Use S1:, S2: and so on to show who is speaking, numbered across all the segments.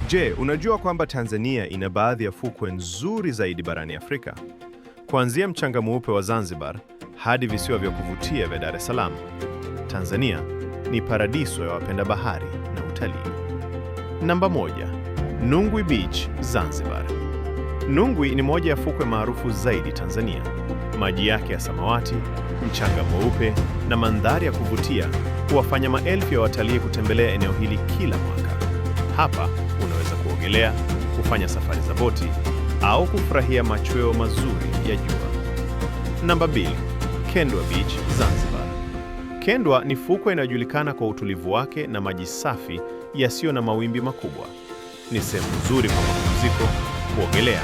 S1: Je, unajua kwamba Tanzania ina baadhi ya fukwe nzuri zaidi barani Afrika? Kuanzia mchanga mweupe wa Zanzibar hadi visiwa vya kuvutia vya Dar es Salaam. Tanzania ni paradiso ya wapenda bahari na utalii. Namba 1, Nungwi Beach, Zanzibar. Nungwi ni moja ya fukwe maarufu zaidi Tanzania. Maji yake ya samawati, mchanga mweupe na mandhari ya kuvutia huwafanya maelfu ya watalii kutembelea eneo hili kila mwaka. Hapa unaweza kuogelea, kufanya safari za boti au kufurahia machweo mazuri ya jua. Namba 2, Kendwa Beach, Zanzibar. Kendwa ni fukwe inayojulikana kwa utulivu wake na maji safi yasiyo na mawimbi makubwa. Ni sehemu nzuri kwa mapumziko, kuogelea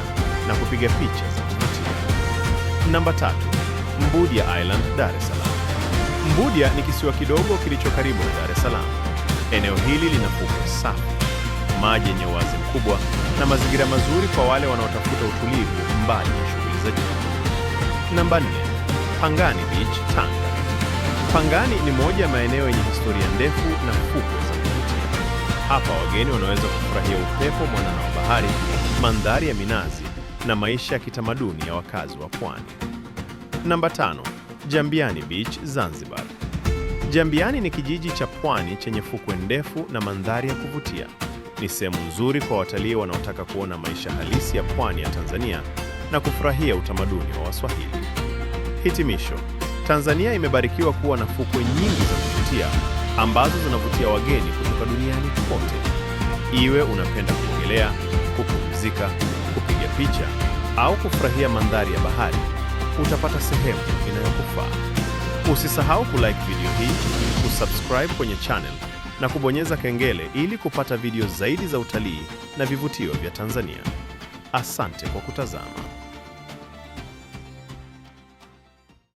S1: na kupiga picha za kuvutia. Namba 3, Mbudia Island, Dar es Salaam. Mbudia ni kisiwa kidogo kilicho karibu na Dar es Salaam. Eneo hili lina fukwe safi, maji yenye uwazi mkubwa na mazingira mazuri kwa wale wanaotafuta utulivu mbali na shughuli za jiji. Namba 4, Pangani Beach, Tanga. Pangani ni moja ya maeneo yenye historia ndefu na fukwe za kuvutia. Hapa wageni wanaweza kufurahia upepo mwanana wa bahari, mandhari ya minazi na maisha ya kitamaduni ya wakazi wa pwani. Namba 5, Jambiani Beach, Zanzibar. Jambiani ni kijiji cha pwani chenye fukwe ndefu na mandhari ya kuvutia. Ni sehemu nzuri kwa watalii wanaotaka kuona maisha halisi ya pwani ya Tanzania na kufurahia utamaduni wa Waswahili. Hitimisho, Tanzania imebarikiwa kuwa na fukwe nyingi za kuvutia ambazo zinavutia wageni kutoka duniani kote. Iwe unapenda kuogelea, kupumzika, kupiga picha au kufurahia mandhari ya bahari, utapata sehemu inayokufaa. Usisahau kulike video hii, kusubscribe kwenye channel na kubonyeza kengele ili kupata video zaidi za utalii na vivutio vya Tanzania. Asante kwa kutazama.